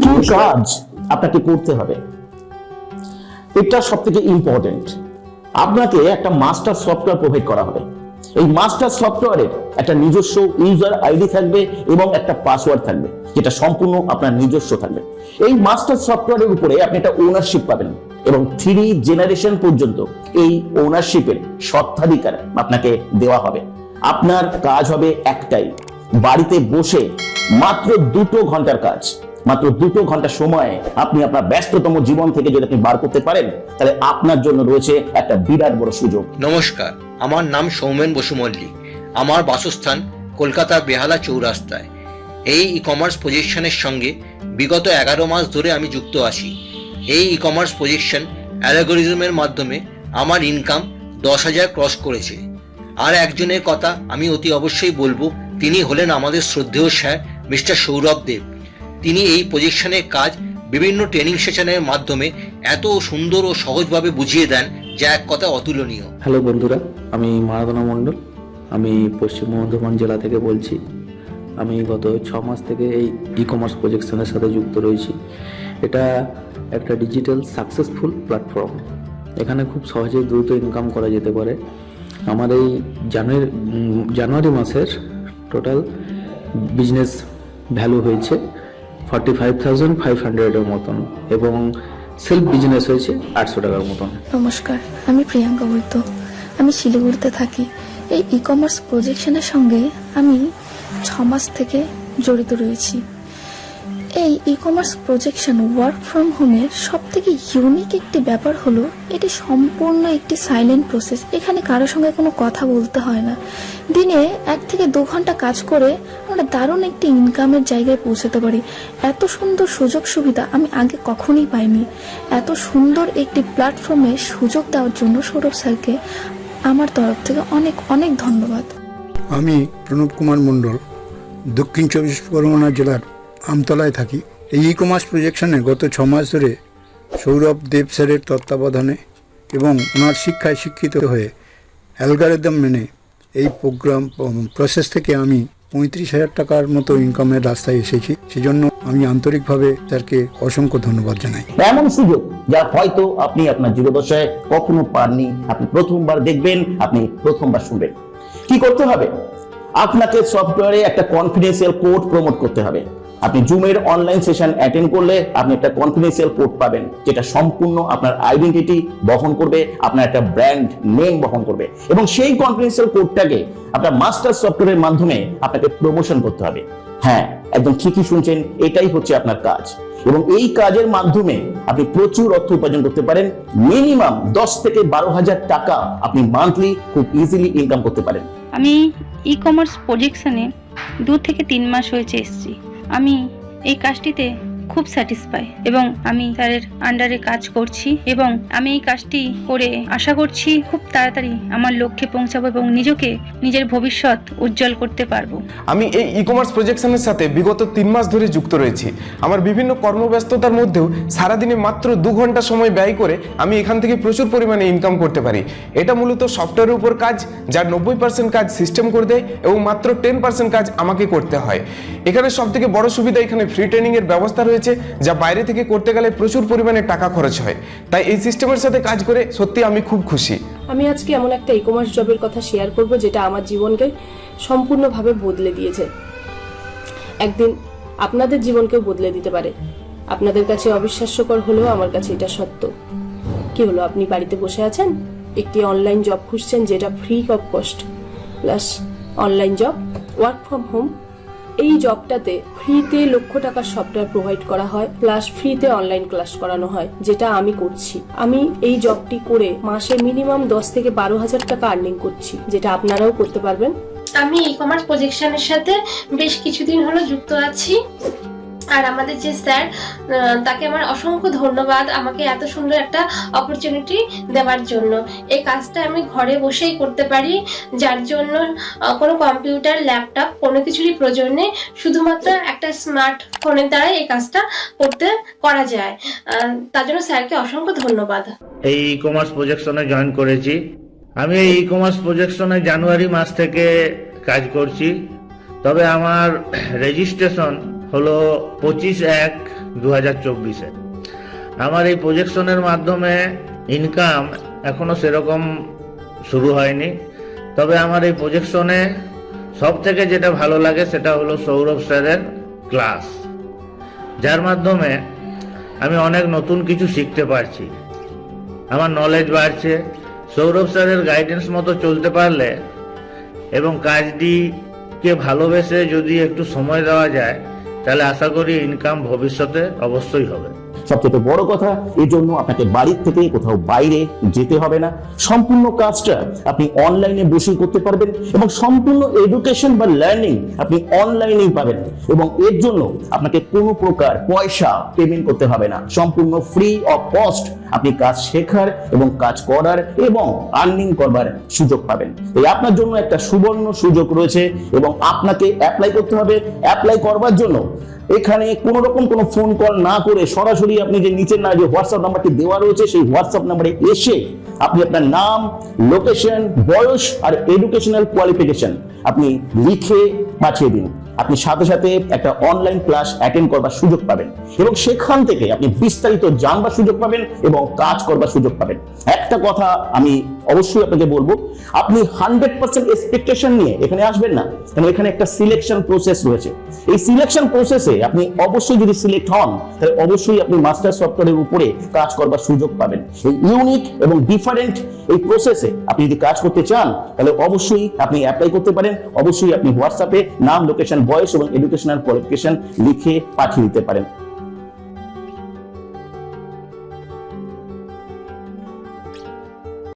কি কাজ আপনাকে করতে হবে, এটা সব থেকে ইম্পর্টেন্ট। আপনাকে একটা মাস্টার সফটওয়্যার প্রোভাইড করা হবে। এই মাস্টার সফটওয়্যারের একটা নিজস্ব ইউজার আইডি থাকবে এবং একটা পাসওয়ার্ড থাকবে, যেটা সম্পূর্ণ আপনার নিজস্ব থাকবে। এই মাস্টার সফটওয়্যারের উপরে আপনি একটা ওনারশিপ পাবেন এবং 3 জেনারেশন পর্যন্ত এই ওনারশিপের স্বত্বাধিকার আপনাকে দেওয়া হবে। আপনার কাজ হবে একটাই, বাড়িতে বসে মাত্র 2 ঘন্টার কাজ, মাত্র 2 ঘন্টা সময়ে আপনি আপনার ব্যস্ততম জীবন থেকে যদি আপনি বার করতে পারেন, তাহলে আপনার জন্য রয়েছে একটা বিরাট বড় সুযোগ। নমস্কার, আমার নাম সৌমেন বসু মল্লিক। আমার বাসস্থান কলকাতার বেহালা চৌরাস্তায়। এই ই কমার্স প্রজেকশনের সঙ্গে বিগত 11 মাস ধরে আমি যুক্ত আছি। এই ই কমার্স প্রজেকশন অ্যালগোরিজমের মাধ্যমে আমার ইনকাম 10,000 ক্রস করেছে। আর একজনের কথা আমি অতি অবশ্যই বলবো, তিনি হলেন আমাদের শ্রদ্ধেয় স্যার মিস্টার সৌরভ দেব। তিনি এই প্রজেকশনের কাজ বিভিন্ন ট্রেনিং সেশনের মাধ্যমে এত সুন্দর ও সহজভাবে বুঝিয়ে দেন, যা এক কথা অতুলনীয়। হ্যালো বন্ধুরা, আমি মারাদনা মণ্ডল। আমি পশ্চিম বর্ধমান জেলা থেকে বলছি। আমি গত 6 মাস থেকে এই ই কমার্স প্রজেকশনের সাথে যুক্ত রয়েছি। এটা একটা ডিজিটাল সাকসেসফুল প্ল্যাটফর্ম। এখানে খুব সহজে দ্রুত ইনকাম করা যেতে পারে। আমার এই জানুয়ারি মাসের টোটাল বিজনেস ভ্যালু হয়েছে 45,500 মতন এবং সেলফ বিজনেস হয়েছে 800 টাকার মতন। নমস্কার, আমি প্রিয়াঙ্কা বৈদ্য। আমি শিলিগুড়িতে থাকি। এই ই কমার্স প্রজেকশনের সঙ্গে আমি 6 মাস থেকে জড়িত রয়েছি। এই e commerce projection work from হোমের সব থেকে ইউনিক একটি ব্যাপার হলো এটি সম্পূর্ণ একটি সাইলেন্ট প্রসেস। এখানে কারোর সঙ্গে কোনো কথা বলতে হয় না। দিনে 1 থেকে 2 ঘন্টা কাজ করে আমরা দারুণ একটি ইনকামের জায়গায় পৌঁছাতে পারি। এত সুন্দর সুযোগ সুবিধা আমি আগে কখনোই পাইনি। এত সুন্দর একটি প্ল্যাটফর্মে সুযোগ দেওয়ার জন্য সৌরভ স্যারকে আমার তরফ থেকে অনেক অনেক ধন্যবাদ। আমি প্রণব কুমার মণ্ডল, দক্ষিণ 24 পরগনা জেলার আমতলায় থাকি। এই ই কমার্স প্রজেকশনে গত 6 মাস ধরে সৌরভ দেব স্যারের তত্ত্বাবধানে এবং ওনার শিক্ষায় শিক্ষিত হয়ে অ্যালগরিদম মেনে এই প্রসেস থেকে আমি 35,000 টাকার মতো ইনকামের রাস্তায় এসেছি। সেজন্য আমি আন্তরিকভাবে স্যারকে অসংখ্য ধন্যবাদ জানাই। এমন সুযোগ যা হয়তো আপনি আপনার জীবদ্দশায় কখনো পাননি, আপনি প্রথমবার দেখবেন, আপনি প্রথমবার শুনবেন। কি করতে হবে? আপনাকে সফটওয়্যারে একটা কনফিডেন্সিয়াল কোড প্রমোট করতে হবে। আপনি জুমের অনলাইন সেশন অ্যাটেন্ড করলে আপনি একটা কনফিডেন্সিয়াল কোড পাবেন, যেটা সম্পূর্ণ আপনার আইডেন্টিটি বহন করবে, আপনার একটা ব্র্যান্ড নেম বহন করবে এবং সেই কনফিডেন্সিয়াল কোডটাকে আপনার মাস্টার সফটওয়্যারের মাধ্যমে আপনাকে প্রমোশন করতে হবে। হ্যাঁ, একদম ঠিকই শুনছেন, এটাই হচ্ছে আপনার কাজ এবং এই কাজের মাধ্যমে আপনি প্রচুর অর্থ উপার্জন করতে পারেন। মিনিমাম 10 থেকে 12,000 টাকা আপনি মান্থলি খুব ইজিলি ইনকাম করতে পারেন। আমি ই কমার্স প্রজেকশনে 2 থেকে 3 মাস হয়েছে এসেছি। আমি এই কাজটিতে খুব স্যাটিসফাই এবং আমি স্যারের আন্ডারে কাজ করছি এবং আমি এই কাজটি করে আশা করছি খুব তাড়াতাড়ি আমার লক্ষ্যে পৌঁছাবো এবং নিজের ভবিষ্যৎ উজ্জ্বল করতে পারবো। আমি এই ই কমার্স প্রজেকশনের সাথে বিগত 3 মাস ধরে যুক্ত রয়েছি। আমার বিভিন্ন কর্মব্যস্ততার মধ্যেও সারাদিনে মাত্র 2 ঘন্টা সময় ব্যয় করে আমি এখান থেকে প্রচুর পরিমাণে ইনকাম করতে পারি। এটা মূলত সফটওয়্যারের উপর কাজ, যার 90% কাজ সিস্টেম করে দেয় এবং মাত্র 10% কাজ আমাকে করতে হয়। এখানে সব থেকে বড় সুবিধা, এখানে ফ্রি ট্রেনিংয়ের ব্যবস্থা রয়েছে, যা বাইরে থেকে করতে গেলে প্রচুর পরিমাণে টাকা খরচ হয়। তাই এই সিস্টেমের সাথে কাজ করে সত্যি আমি খুব খুশি। আমি আজকে এমন একটা ই কমার্স জবের কথা শেয়ার করব যেটা আমার জীবনকে সম্পূর্ণভাবে বদলে দিয়েছে। একদিন আপনাদের জীবনকেও বদলে দিতে পারে। আপনাদের কাছে অবিশ্বাস্যকর হলেও আমার কাছে এটা সত্য। কি হলো, আপনি বাড়িতে বসে আছেন, একটি অনলাইন জব খুঁজছেন যেটা free of cost plus online job work from home. এই জবটাতে ফ্রিতে লক্ষ টাকার সফটওয়্যার প্রোভাইড করা হয় প্লাস ফ্রিতে অনলাইন ক্লাস করানো হয়, যেটা আমি করছি। আমি এই জবটি করে মাসে মিনিমাম 10 থেকে 12,000 টাকা আর্নিং করছি, যেটা আপনারাও করতে পারবেন। আমি ই কমার্স প্রজেকশনের সাথে বেশ কিছুদিন হলো যুক্ত আছি। আর আমাদের যে স্যার, তাকে আমার অসংখ্য ধন্যবাদ আমাকে এত সুন্দর একটা অপরচুনিটি দেওয়ার জন্য। এই কাজটা আমি ঘরে বসেই করতে পারি, যার জন্য কোনো কম্পিউটার, ল্যাপটপ কোনো কিছুরই প্রয়োজন নেই। শুধুমাত্র একটা স্মার্টফোনের দ্বারাই এই কাজটা করা যায়। তার জন্য স্যারকে অসংখ্য ধন্যবাদ। এই ই কমার্স প্রজেকশনে জয়েন করেছি। আমি এই ই কমার্স প্রজেকশনে জানুয়ারি মাস থেকে কাজ করছি। তবে আমার রেজিস্ট্রেশন হলো 25/1 2024-এ। আমার এই প্রজেকশনের মাধ্যমে ইনকাম এখনো সেরকম শুরু হয়নি, তবে আমার এই প্রজেকশনে সব থেকে যেটা ভালো লাগে সেটা হলো সৌরভ স্যারের ক্লাস, যার মাধ্যমে আমি অনেক নতুন কিছু শিখতে পারছি, আমার নলেজ বাড়ছে। সৌরভ স্যারের গাইডেন্স মতো চলতে পারলে এবং কাজটিকে ভালোবেসে যদি একটু সময় দেওয়া যায়, তাহলে আশা করি ইনকাম ভবিষ্যতে অবশ্যই হবে। সবচেয়ে বড় কথা, এই জন্য আপনাকে বাড়ির থেকে কোথাও বাইরে যেতে হবে না। সম্পূর্ণ কাজটা আপনি অনলাইনে বসে করতে পারবেন এবং সম্পূর্ণ এডুকেশন বা লার্নিং আপনি অনলাইনেই পাবেন এবং এর জন্য আপনাকে কোনো প্রকার পয়সা পেমেন্ট করতে হবে না। সম্পূর্ণ ফ্রি অফ কস্ট আপনি কাজ শেখার এবং কাজ করার এবং আর্নিং করবার সুযোগ পাবেন। এই আপনার জন্য একটা সুবর্ণ সুযোগ রয়েছে এবং আপনাকে অ্যাপ্লাই করতে হবে। অ্যাপ্লাই করবার জন্য এখানে কোনো রকম কোনো ফোন কল না করে সরাসরি আপনি যে নিচের না যে হোয়াটসঅ্যাপ নাম্বারটি দেওয়া রয়েছে সেই হোয়াটসঅ্যাপ নাম্বারে এসে আপনি আপনার নাম, লোকেশন, বয়স আর এডুকেশনাল কোয়ালিফিকেশন আপনি লিখে পাঠিয়ে দিন। আপনি সাথে সাথে একটা অনলাইন ক্লাস অ্যাটেন্ড করবার সুযোগ পাবেন এবং সেখান থেকে আপনি বিস্তারিত জানবার সুযোগ পাবেন এবং কাজ করবার সুযোগ পাবেন। একটা কথা আমি অবশ্যই আপনাকে বলবো, আপনি 100% এক্সপেকটেশন নিয়ে এখানে আসবেন না, কারণ এখানে একটা সিলেকশন প্রসেস রয়েছে। এই সিলেকশন প্রসেসে আপনি অবশ্যই যদি সিলেক্ট হন, তাহলে অবশ্যই আপনি মাস্টার সফটওয়্যারের উপরে কাজ করবার সুযোগ পাবেন। এই ইউনিক এবং ডিফারেন্ট এই প্রসেসে আপনি যদি কাজ করতে চান, তাহলে অবশ্যই আপনি অ্যাপ্লাই করতে পারেন। অবশ্যই আপনি হোয়াটসঅ্যাপে নাম, লোকেশন, বয়স এবং এডুকেশনাল কোয়ালিফিকেশন লিখে পাঠিয়ে দিতে পারেন।